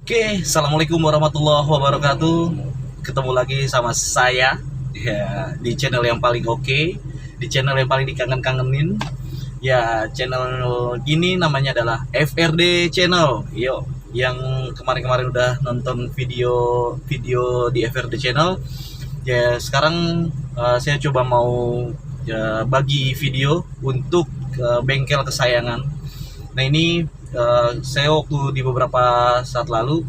Oke, assalamualaikum warahmatullahi wabarakatuh. Ketemu lagi sama saya ya di channel yang paling oke, di channel yang paling dikangen-kangenin. Ya, channel ini namanya adalah FRD Channel. Yo, yang kemarin-kemarin udah nonton video di FRD Channel. Ya, sekarang saya coba mau bagi video untuk bengkel kesayangan. Nah ini saya waktu di beberapa saat lalu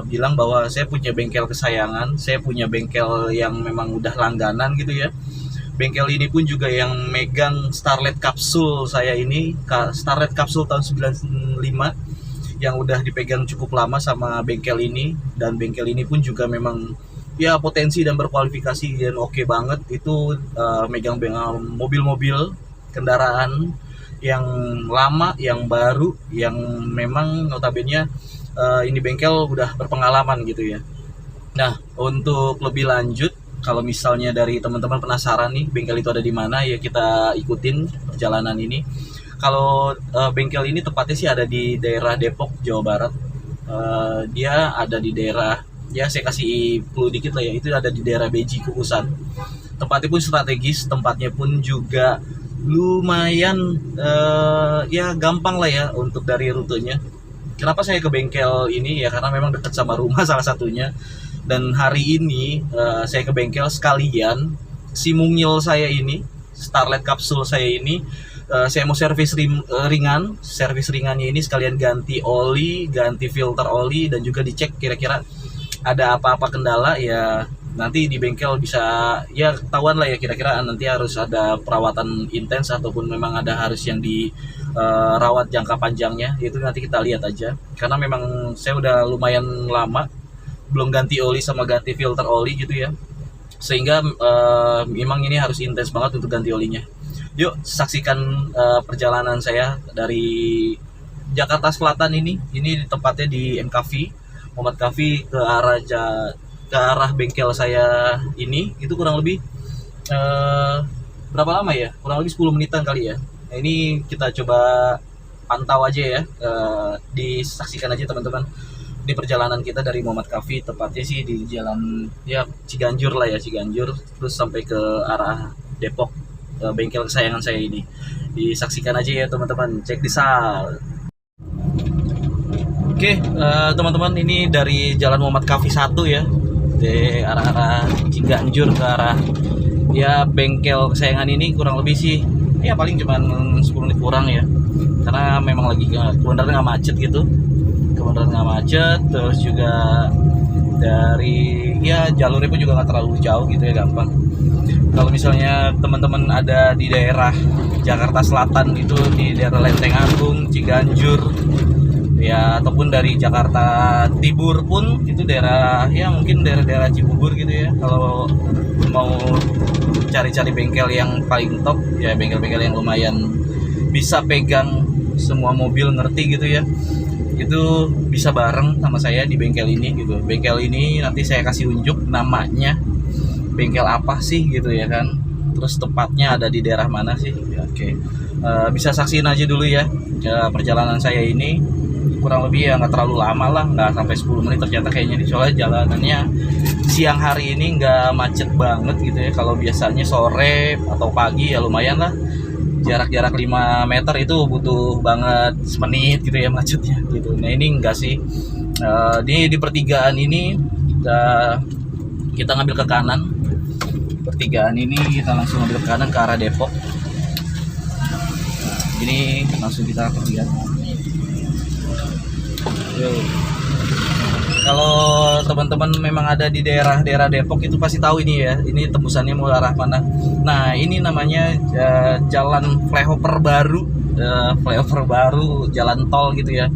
bilang bahwa saya punya bengkel kesayangan, saya punya bengkel yang memang udah langganan gitu ya. Bengkel ini pun juga yang megang Starlet Capsule saya ini, Starlet Capsule tahun 95 yang udah dipegang cukup lama sama bengkel ini, dan bengkel ini pun juga memang ya potensi dan berkualifikasi dan oke banget itu, megang mobil-mobil kendaraan yang lama, yang baru, yang memang notabene ini bengkel udah berpengalaman gitu ya. Nah, untuk lebih lanjut, kalau misalnya dari teman-teman penasaran nih bengkel itu ada di mana, ya kita ikutin perjalanan ini. Kalau bengkel ini tepatnya sih ada di daerah Depok, Jawa Barat. Dia ada di daerah, ya saya kasih clue dikit lah ya, itu ada di daerah Beji Kukusan. Tempatnya pun strategis, tempatnya pun juga lumayan ya gampang lah ya untuk dari rutenya. Kenapa saya ke bengkel ini ya, karena memang dekat sama rumah salah satunya. Dan hari ini saya ke bengkel sekalian si mungil saya ini, Starlet Capsule saya ini, saya mau servis ringan. Servis ringannya ini sekalian ganti oli, ganti filter oli, dan juga dicek kira-kira ada apa-apa kendala ya. Nanti di bengkel bisa ya ketahuan lah ya, kira-kira nanti harus ada perawatan intens ataupun memang ada harus yang dirawat jangka panjangnya. Itu nanti kita lihat aja, karena memang saya udah lumayan lama belum ganti oli sama ganti filter oli gitu ya, sehingga memang ini harus intens banget untuk ganti olinya. Yuk saksikan perjalanan saya dari Jakarta Selatan ini tempatnya di MKV Muhammad Kafi ke arah bengkel saya ini. Itu kurang lebih berapa lama ya, kurang lebih 10 menitan kali ya. Nah, ini kita coba pantau aja ya, disaksikan aja teman-teman. Ini perjalanan kita dari Muhammad Kafi, tepatnya sih di jalan ya Ciganjur lah ya, Ciganjur, terus sampai ke arah Depok, bengkel kesayangan saya ini. Disaksikan aja ya teman-teman, cek di sal. Oke, teman-teman, ini dari Jalan Muhammad Kafi 1 ya, di arah-arah Ciganjur ke arah ya bengkel kesayangan ini. Kurang lebih sih ya paling cuma 10 menit kurang ya, karena memang lagi kebenaran nggak macet gitu, kebenaran nggak macet. Terus juga dari ya jalurnya pun juga nggak terlalu jauh gitu ya, gampang. Kalau misalnya teman-teman ada di daerah Jakarta Selatan itu, di daerah Lenteng Agung, Ciganjur ya, ataupun dari Jakarta Timur pun itu daerah ya mungkin daerah-daerah Cibubur gitu ya, kalau mau cari-cari bengkel yang paling top ya, bengkel-bengkel yang lumayan bisa pegang semua mobil, ngerti gitu ya, itu bisa bareng sama saya di bengkel ini gitu. Bengkel ini nanti saya kasih unjuk namanya bengkel apa sih gitu ya kan, terus tepatnya ada di daerah mana sih ya. Oke, bisa saksiin aja dulu ya, perjalanan saya ini. Kurang lebih ya nggak terlalu lama lah, nggak sampai 10 menit ternyata kayaknya, soalnya jalanannya siang hari ini nggak macet banget gitu ya. Kalau biasanya sore atau pagi ya lumayan lah, jarak-jarak 5 meter itu butuh banget semenit gitu ya macetnya gitu. Nah ini enggak sih, di pertigaan ini kita ngambil ke kanan. Pertigaan ini kita langsung ngambil ke kanan ke arah Depok. Ini langsung kita lihat. Kalau teman-teman memang ada di daerah-daerah Depok itu pasti tahu ini ya, ini tembusannya mau arah mana. Nah ini namanya jalan flyover baru, jalan tol gitu ya.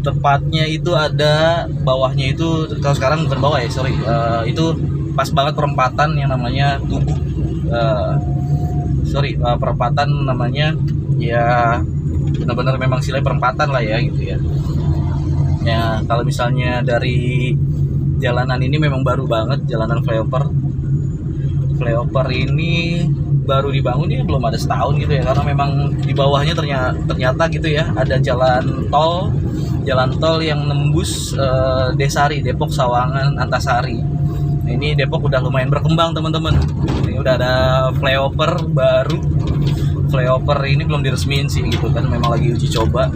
Tepatnya itu ada bawahnya itu, kalau sekarang bukan bawah ya, sorry, itu pas banget perempatan yang namanya Tugu, perempatan namanya ya, benar-benar memang silai perempatan lah ya gitu ya. Ya kalau misalnya dari jalanan ini memang baru banget, jalanan flyover ini baru dibangun ya, belum ada setahun gitu ya, karena memang di bawahnya ternyata gitu ya ada jalan tol jalan tol yang nembus Desari, Depok, Sawangan, Antasari. Nah, ini Depok udah lumayan berkembang teman-teman. Ini udah ada flyover baru. Flyover ini belum diresmiin sih gitu kan, memang lagi uji coba.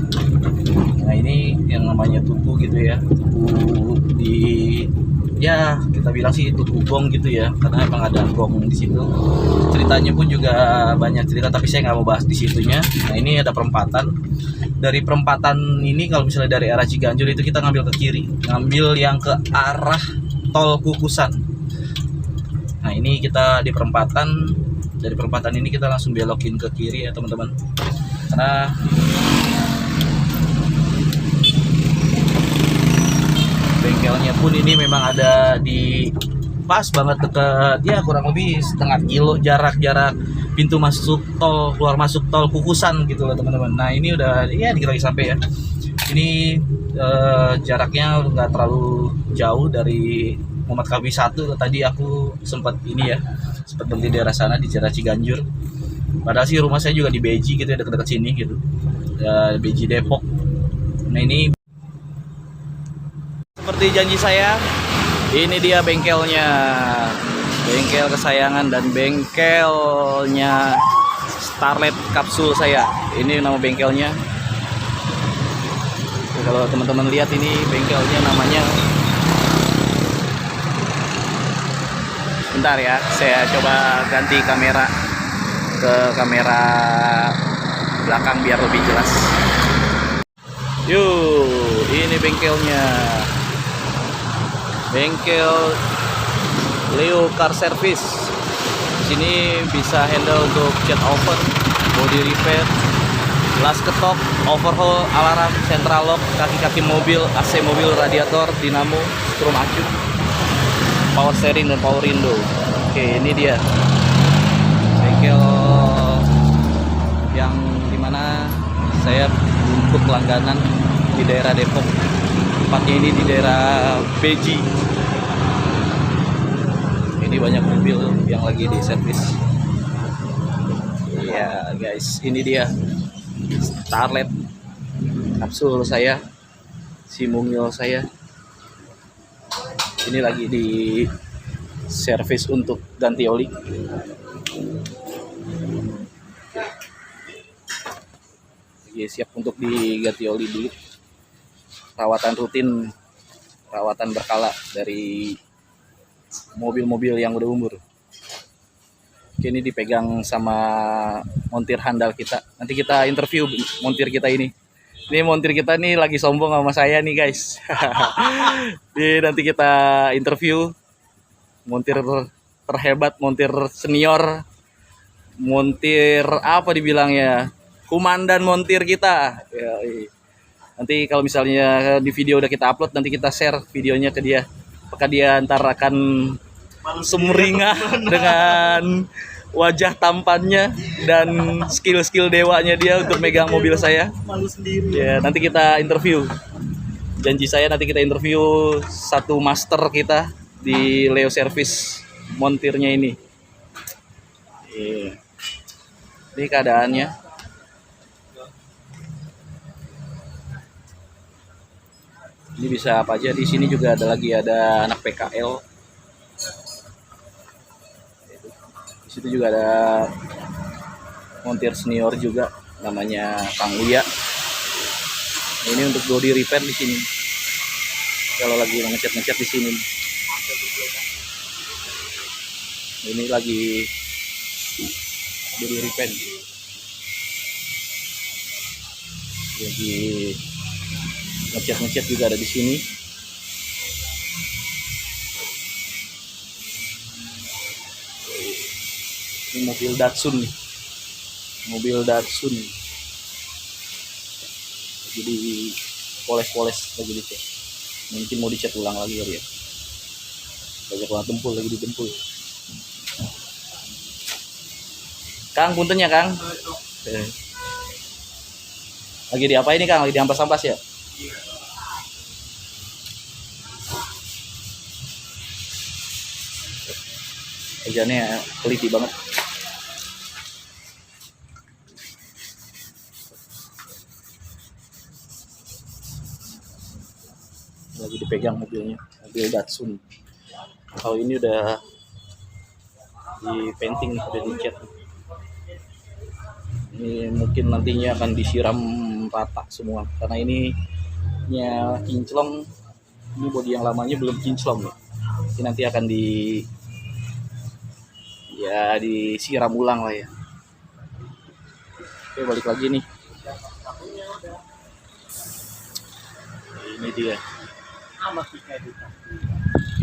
Nah ini yang namanya tugu gitu ya, tugu di, ya kita bilang sih tugu gong gitu ya, karena emang ada gong di situ. Ceritanya pun juga banyak cerita, tapi saya nggak mau bahas di situnya. Nah ini ada perempatan. Dari perempatan ini kalau misalnya dari arah Ciganjur itu kita ngambil ke kiri, ngambil yang ke arah tol Kukusan. Nah ini kita di perempatan, dari perempatan ini kita langsung belokin ke kiri ya teman-teman, karena bengkelnya pun ini memang ada di pas banget dekat, ya kurang lebih setengah kilo jarak pintu masuk tol, keluar masuk tol Kukusan gitu loh teman-teman. Nah ini udah ya dikit lagi sampai ya. Ini jaraknya nggak terlalu jauh dari Muhammad Kawi 1. Tadi aku sempat ini ya, sempat berhenti di daerah sana di daerah Ciganjur. Padahal sih rumah saya juga di Beji gitu ya, dekat-dekat sini gitu, Beji Depok. Nah ini seperti janji saya, ini dia bengkelnya, bengkel kesayangan dan bengkelnya Starlet Kapsul saya. Ini nama bengkelnya. Kalau teman-teman lihat ini bengkelnya namanya, bentar ya, saya coba ganti kamera ke kamera belakang biar lebih jelas. Yuk, ini bengkelnya, bengkel Leo Car Service. Sini bisa handle untuk cat oven, body repair, gelas ketok, overhaul, alarm, central lock, kaki-kaki mobil, AC mobil, radiator, dinamo, strum acu, power steering dan power window. Oke, ini dia bengkel yang dimana saya untuk langganan di daerah Depok. Tempatnya ini di daerah Beji. Ini banyak mobil yang lagi di servis. Iya guys, ini dia Starlet Kapsul saya, si mungil saya. Ini lagi di servis untuk ganti oli. Siap untuk diganti oli dulu. Perawatan rutin, perawatan berkala dari mobil-mobil yang udah umur. Oke, ini dipegang sama montir handal kita. Nanti kita interview montir kita ini. Ini montir kita nih lagi sombong sama saya nih guys. Ini nanti kita interview montir terhebat, montir senior, montir apa dibilangnya, komandan montir kita. Nanti kalau misalnya di video udah kita upload, nanti kita share videonya ke dia. Apakah dia ntar akan sumringah dengan wajah tampannya dan skill-skill dewanya dia untuk megang mobil saya. Malu sendiri. Ya, nanti kita interview. Janji saya nanti kita interview satu master kita di Leo Service montirnya ini. Ini keadaannya. Ini bisa apa aja. Di sini juga ada anak PKL. Di situ juga ada montir senior juga, namanya Kang Uya. Ini untuk body repair di sini. Kalau lagi ngecat di sini. Ini lagi body repair. Lagi ngecat juga ada di sini. Ini mobil Datsun nih, mobil Datsun lagi di poles lagi dicat. Mungkin mau dicat ulang lagi kali ya, banyak banget dempul lagi didempul. Kang, punten ya Kang. Lagi di apa ini Kang? Lagi diampas-ampas ya? Kerjanya teliti banget. dipegang mobilnya, mobil Datsun. Kalau ini udah di painting, udah dicat. Ini mungkin nantinya akan disiram rata semua karena ini kinclong. Ini bodi yang lamanya belum kinclong ya. Ini nanti akan disiram ulang lah ya. Oke, balik lagi nih. Ini dia.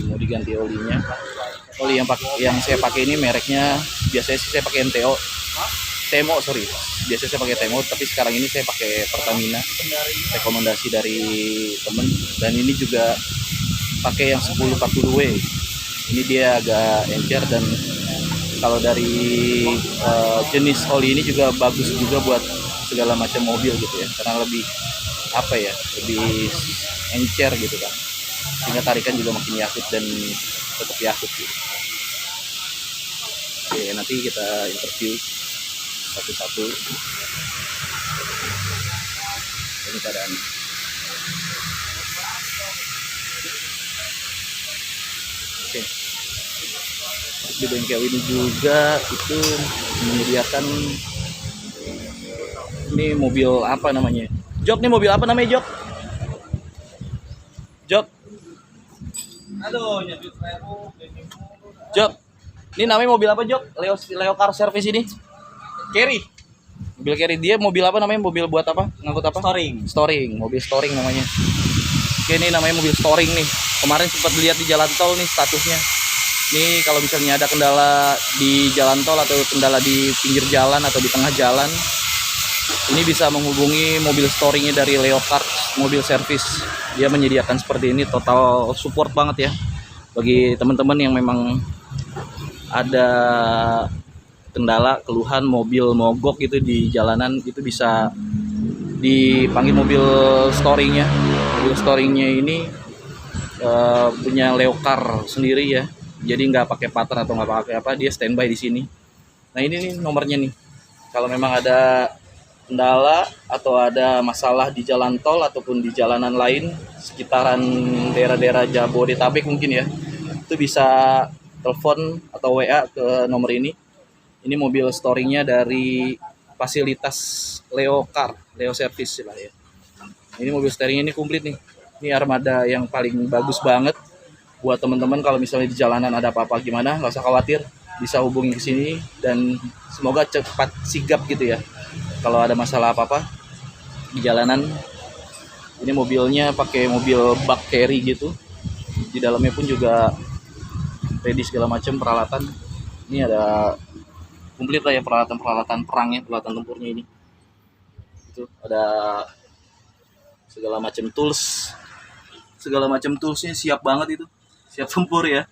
Mau diganti olinya. Oli yang saya pakai ini mereknya biasanya sih saya pakai MTO. Temo, sorry. Biasanya saya pakai Temo, tapi sekarang ini saya pakai Pertamina. Rekomendasi dari temen. Dan ini juga pakai yang 1040W. Ini dia agak encer, dan kalau dari jenis oli ini juga bagus juga buat segala macam mobil gitu ya, karena lebih lebih encer gitu kan, sehingga tarikan juga makin yakut dan tetap yakut gitu. Oke, nanti kita interview satu-satu. Ini keadaannya. Oke. Di bengkel ini juga itu menyediakan ini mobil apa namanya? Jok, nih mobil apa namanya, Jok? Jok. Jok. Ini namanya mobil apa, Jok? Leo Car Service ini. Carry. Mobil carry, dia mobil apa namanya? Mobil buat apa? Ngangkut apa? Storing. Mobil storing namanya. Oke, ini namanya mobil storing nih. Kemarin sempat lihat di jalan tol nih statusnya. Nih kalau misalnya ada kendala di jalan tol atau kendala di pinggir jalan atau di tengah jalan, ini bisa menghubungi mobil storingnya dari Leo Car Mobil Service. Dia menyediakan seperti ini, total support banget ya bagi teman-teman yang memang ada kendala, keluhan mobil mogok gitu di jalanan, itu bisa dipanggil mobil storingnya. Mobil storingnya ini punya Leo Car sendiri ya, jadi nggak pakai partner atau nggak pakai apa, dia standby di sini. Nah ini nih nomornya nih, kalau memang ada kendala atau ada masalah di jalan tol ataupun di jalanan lain sekitaran daerah-daerah Jabodetabek mungkin ya, itu bisa telepon atau WA ke nomor ini. Ini mobil storingnya dari fasilitas Leo Car, Leo Service lah ya. Ini mobil storingnya ini komplit nih. Ini armada yang paling bagus banget buat teman-teman kalau misalnya di jalanan ada apa-apa gimana, nggak usah khawatir, bisa hubungi ke sini dan semoga cepat sigap gitu ya. Kalau ada masalah apa-apa di jalanan, ini mobilnya pakai mobil bak carry gitu. Di dalamnya pun juga ready segala macam peralatan. Ini ada komplit lah ya peralatan perangnya, peralatan tempurnya ini. Itu ada segala macam toolsnya siap banget itu, siap tempur ya.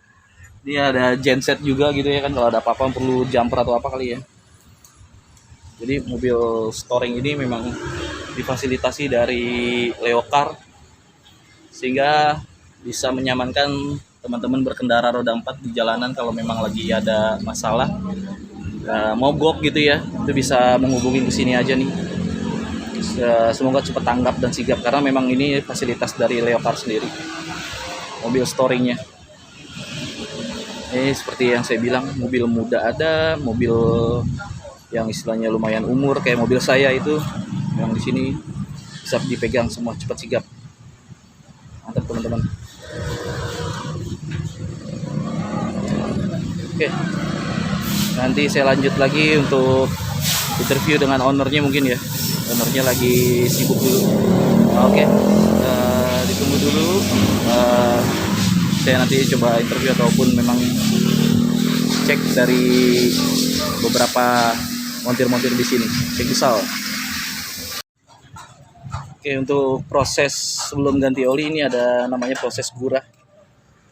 Ini ada genset juga gitu ya kan, kalau ada apa-apa perlu jumper atau apa kali ya. Jadi mobil storing ini memang difasilitasi dari Leo Car sehingga bisa menyamankan teman-teman berkendara roda 4 di jalanan kalau memang lagi ada masalah mogok gitu ya, itu bisa menghubungi ke sini aja nih. Semoga cepat tanggap dan sigap karena memang ini fasilitas dari Leo Car sendiri, mobil storingnya. Ini seperti yang saya bilang, mobil muda ada, mobil yang istilahnya lumayan umur kayak mobil saya itu, yang di sini bisa dipegang semua, cepat sigap. Mantap teman-teman. Oke, nanti saya lanjut lagi untuk interview dengan ownernya mungkin ya. Ownernya lagi sibuk dulu. Oke, ditunggu dulu. Saya nanti coba interview ataupun memang cek dari beberapa montir-montir di sini. Cek misal. Oke, untuk proses sebelum ganti oli ini ada namanya proses gurah.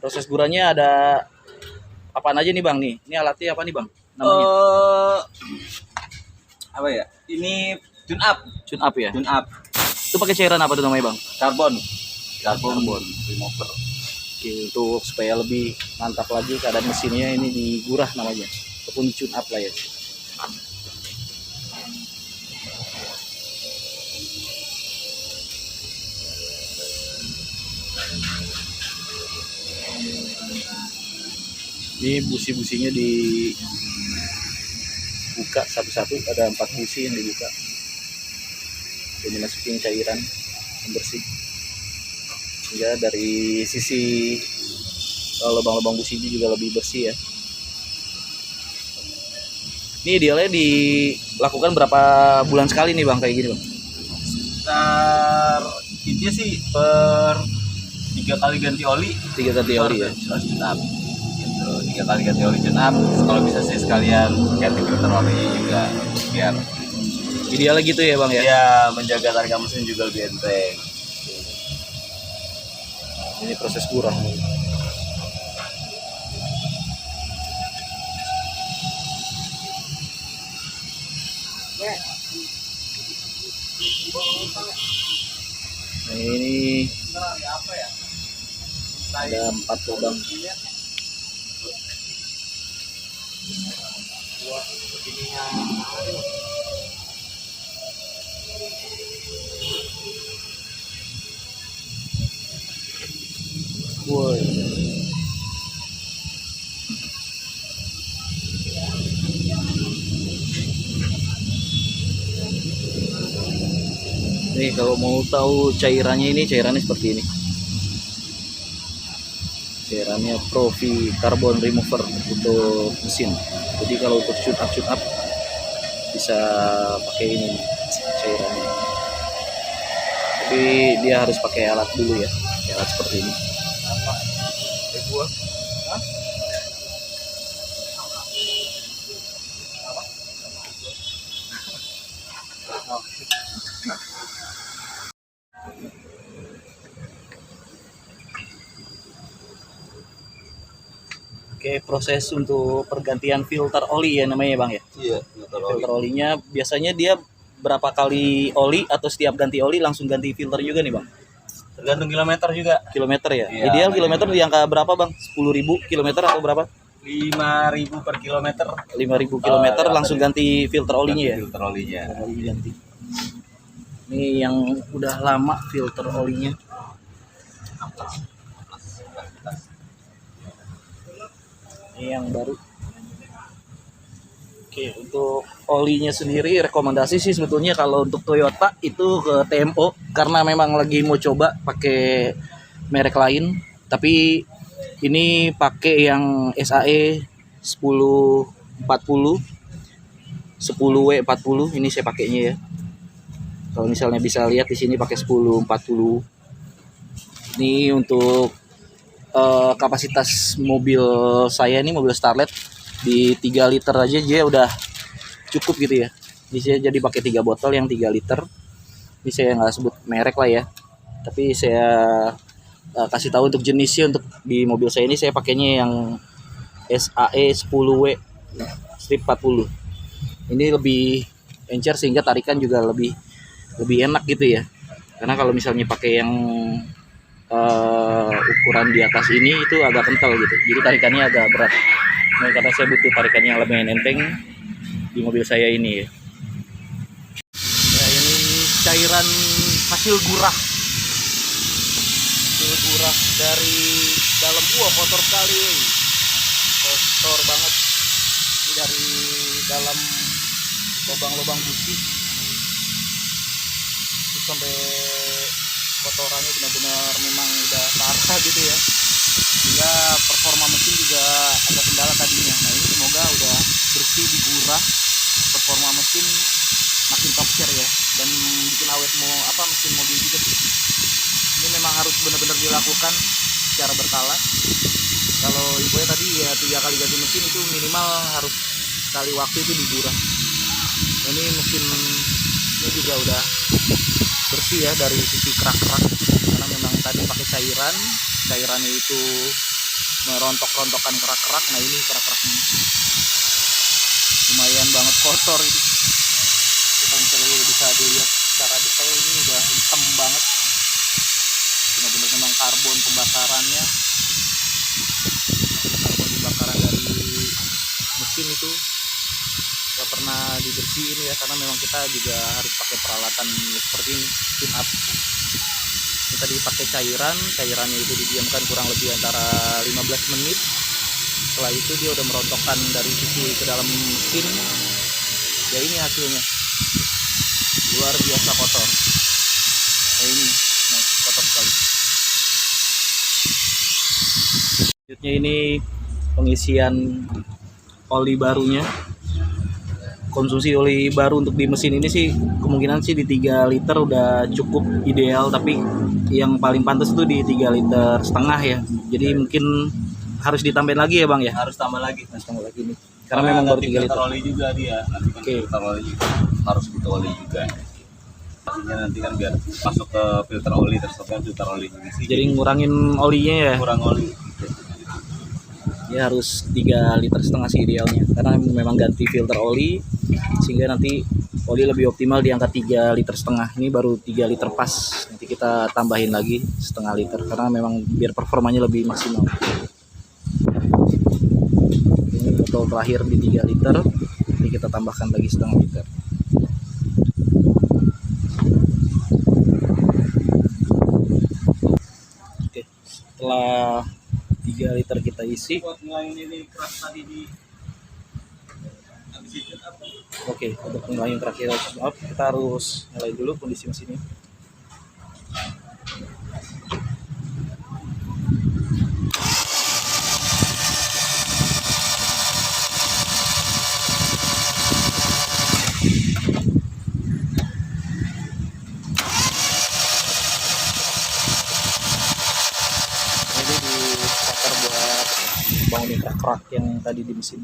Proses gurahnya ada apaan aja nih Bang nih? Ini alatnya apa nih Bang? Namanya? Apa ya? Ini tune up ya? Tune up. Itu pakai cairan apa tuh namanya Bang? Karbon remover. Oke, untuk supaya lebih mantap lagi keadaan mesinnya ini digurah namanya, ataupun tune up lah ya. Ini busi-businya dibuka satu-satu, ada 4 busi yang dibuka. Ini masukin cairan pembersih. Ya, dari sisi lubang-lubang businya juga lebih bersih ya. Ini idealnya dilakukan berapa bulan sekali nih Bang kayak gini Bang? Sekitar intinya sih per 3 kali ganti oli. 3 ganti oli ya. Tune up. Gitu. 3 kali ganti oli tune up. Kalau bisa sih sekalian ganti filter oli juga biar Idealnya gitu ya Bang ya. ya menjaga tarikan mesin juga lebih enteng. Ini proses kurang. Nah, ini ada 4 lubang. Woi. Nih kalau mau tahu cairannya seperti ini. Cairannya Profi Carbon Remover untuk mesin. Jadi kalau untuk shoot up bisa pakai ini nih, cairannya. Tapi dia harus pakai alat dulu ya, alat seperti ini. Oke, proses untuk pergantian filter oli ya namanya Bang ya. Iya, Filter olinya biasanya dia berapa kali oli atau setiap ganti oli langsung ganti filter juga nih Bang? tergantung kilometer juga. Kilometer ya. Iya, Ideal kilometer di angka berapa Bang? 10.000 kilometer atau berapa? 5.000 per kilometer. 5.000 kilometer langsung ganti filter olinya ya. Filter olinya. Oli ganti. Ini yang udah lama filter olinya. Ini yang baru. Oke, untuk olinya sendiri rekomendasi sih sebetulnya kalau untuk Toyota itu ke TMO karena memang lagi mau coba pakai merek lain, tapi ini pakai yang SAE 1040 10W40 ini saya pakainya ya. Kalau misalnya bisa lihat di sini pakai 1040. Ini untuk kapasitas mobil saya ini mobil Starlet di 3 liter aja dia udah cukup gitu ya. Ini saya jadi pakai 3 botol yang 3 liter. Ini saya nggak sebut merek lah ya. Tapi saya kasih tahu untuk jenisnya. Untuk di mobil saya ini saya pakainya yang SAE 10W strip 40. Ini lebih encer sehingga tarikan juga lebih enak gitu ya. Karena kalau misalnya pakai yang ukuran di atas ini itu agak kental gitu, jadi tarikannya agak berat. Nah, karena saya butuh tarikan yang lebih enteng di mobil saya ini ya. Nah, ini cairan hasil gurah dari dalam. Kotor sekali, kotor banget. Ini dari dalam lubang-lubang busi itu sampai kotorannya benar-benar memang udah parah gitu ya, sehingga performa mesin juga agak kendala tadinya. Nah ini semoga udah bersih digurah, performa mesin makin top share ya, dan bikin awet mesin mobil juga sih. Ini memang harus benar-benar dilakukan secara berkala. Kalau infonya tadi ya 3 kali ganti mesin itu minimal harus sekali waktu itu digurah. Nah, ini mesinnya juga udah bersih ya dari sisi kerak-kerak, karena memang tadi pakai cairannya itu merontok-rontokan kerak-kerak. Nah ini kerak-keraknya lumayan banget kotor itu. Kita misalnya bisa dilihat secara detail ini udah hitam banget, benar-benar memang karbon pembakaran dari mesin itu gak pernah dibersihin ya, karena memang kita juga harus pakai peralatan seperti ini, tune up. Ini tadi pakai cairannya itu didiamkan kurang lebih antara 15 menit. Setelah itu dia udah merontokkan dari sisi ke dalam mesin. Ya ini hasilnya, luar biasa kotor. Ini kotor sekali. Selanjutnya ini pengisian oli barunya. Konsumsi oli baru untuk di mesin ini sih kemungkinan sih di 3 liter udah cukup ideal, tapi yang paling pantas itu di 3,5 liter ya. Jadi mungkin harus ditambahin lagi ya Bang ya? Harus tambah lagi Ini karena memang baru 3 liter. oli juga dia, nanti kan filter oli juga harus butuh oli juga. Pastinya nanti kan biar masuk ke filter oli, tersebut filter oli juga sih. Jadi ngurangin olinya ya? Kurang oli. Ya harus 3,5 liter sih idealnya, karena memang ganti filter oli sehingga nanti oli lebih optimal di angka 3,5 liter. Ini baru 3 liter pas, nanti kita tambahin lagi 0,5 liter karena memang biar performanya lebih maksimal. Ini botol terakhir di 3 liter, nanti kita tambahkan lagi 0,5 liter. Oke, setelah 3 liter kita isi. Oke, untuk pengelayan terakhir kita harus nyalain dulu kondisi mesinnya. Ini di starter buat bangunin kerak yang tadi di mesin.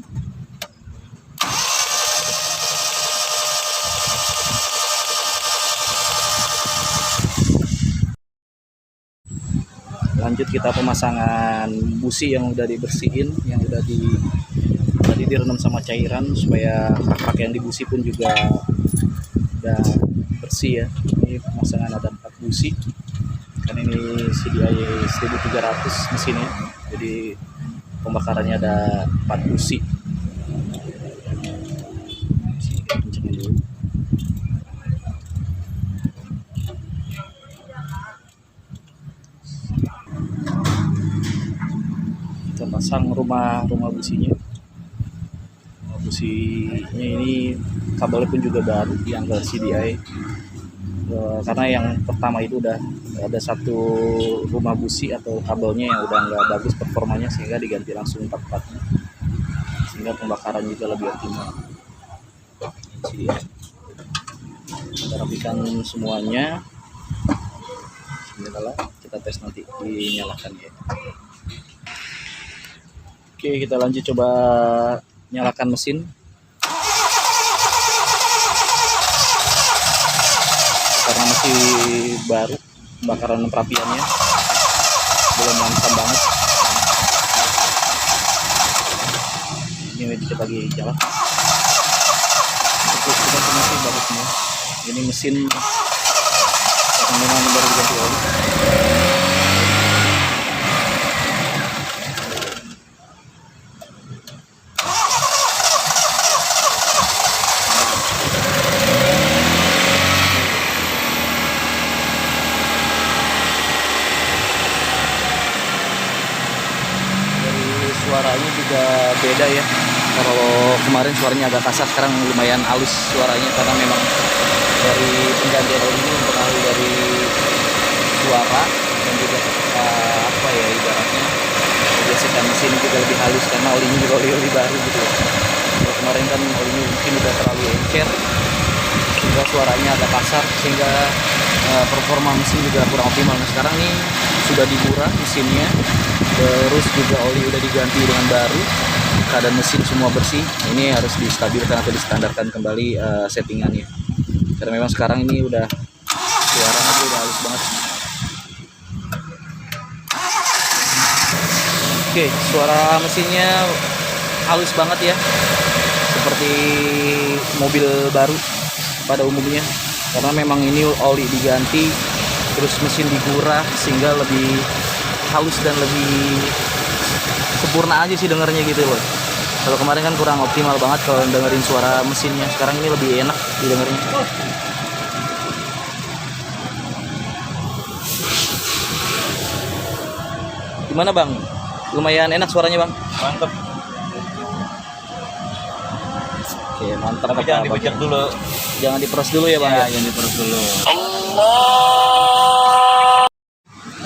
Lanjut kita pemasangan busi yang udah dibersihin, yang udah tadi direndam sama cairan supaya kerak yang di busi pun juga udah bersih ya. Ini pemasangan ada 4 busi. Kan ini CDI 1300 mesinnya. Jadi pembakarannya ada 4 busi. Sini kita kencengin dulu. Kita pasang rumah businya. Businya ini kabelnya pun juga baru yang ke CDI. Karena yang pertama itu udah ada satu rumah busi atau kabelnya yang udah nggak bagus performanya, sehingga diganti langsung 4-4-nya, sehingga pembakaran juga lebih optimal. CDI. Kita rapikan semuanya. Bismillah, kita tes nanti dinyalakan ya. Oke, kita lanjut coba nyalakan mesin. Karena masih baru bakaran perapiannya, belum mantap banget. Ini dikit lagi jalan. Terus kita masih bagus semua. Ini mesin karena memang baru diganti oli. Suaranya juga beda ya. Kalau kemarin suaranya agak kasar, sekarang lumayan halus suaranya karena memang dari penggantian oli ini mempengaruhi dari suara dan juga apa ya, ibaratnya gesekan mesin juga lebih halus karena olinya juga oli baru gitu ya. Kalau kemarin kan olinya mungkin udah terlalu encer sehingga suaranya agak kasar, sehingga performa mesin juga kurang optimal. Nah, sekarang nih sudah diburah mesinnya, terus juga oli udah diganti dengan baru, keadaan mesin semua bersih. Ini harus distabilkan atau distandarkan kembali settingannya, karena memang sekarang ini udah suaranya udah halus banget. Oke, suara mesinnya halus banget ya, seperti mobil baru pada umumnya, karena memang ini oli diganti terus mesin digurah sehingga lebih halus dan lebih sempurna aja sih dengernya gitu loh. Kalau kemarin kan kurang optimal banget kalau dengerin suara mesinnya, sekarang ini lebih enak didengarnya. Gimana Bang? Lumayan enak suaranya Bang? Mantep. Oke, mantap. Tapi jangan dibejek dulu. Jangan diperas dulu ya Bang? Ya, jangan diperas dulu.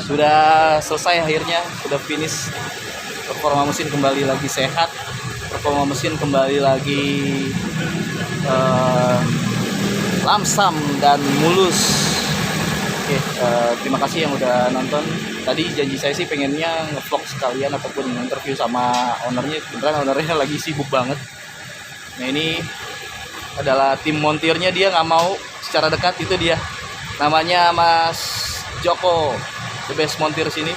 Sudah selesai akhirnya, sudah finish. Performa mesin kembali lagi sehat, performa mesin kembali lagi lamsam dan mulus. Oke, terima kasih yang udah nonton. Tadi janji saya sih pengennya ngevlog sekalian ataupun interview sama ownernya. Beneran ownernya lagi sibuk banget. Nah ini adalah tim montirnya, dia nggak mau secara dekat, itu dia. Namanya Mas Joko, the best montir sini.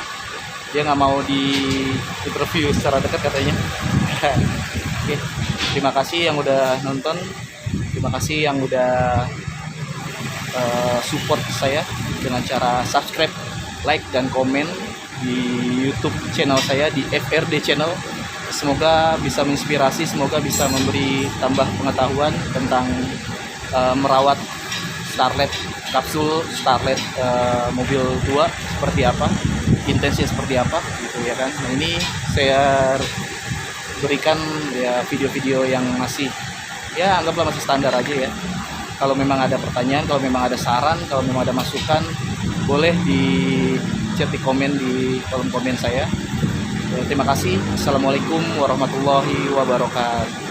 Dia nggak mau di interview secara dekat katanya. Oke, terima kasih yang udah nonton, terima kasih yang udah support saya dengan cara subscribe, like dan komen di YouTube channel saya di FRD Channel. Semoga bisa menginspirasi, semoga bisa memberi tambah pengetahuan tentang merawat Starlet kapsul, Starlet mobil tua seperti apa, intensnya seperti apa gitu ya kan. Nah, ini saya berikan ya video-video yang masih ya anggaplah masih standar aja ya. Kalau memang ada pertanyaan, kalau memang ada saran, kalau memang ada masukan, boleh di chat di komen di kolom komen saya. Terima kasih. Assalamualaikum warahmatullahi wabarakatuh.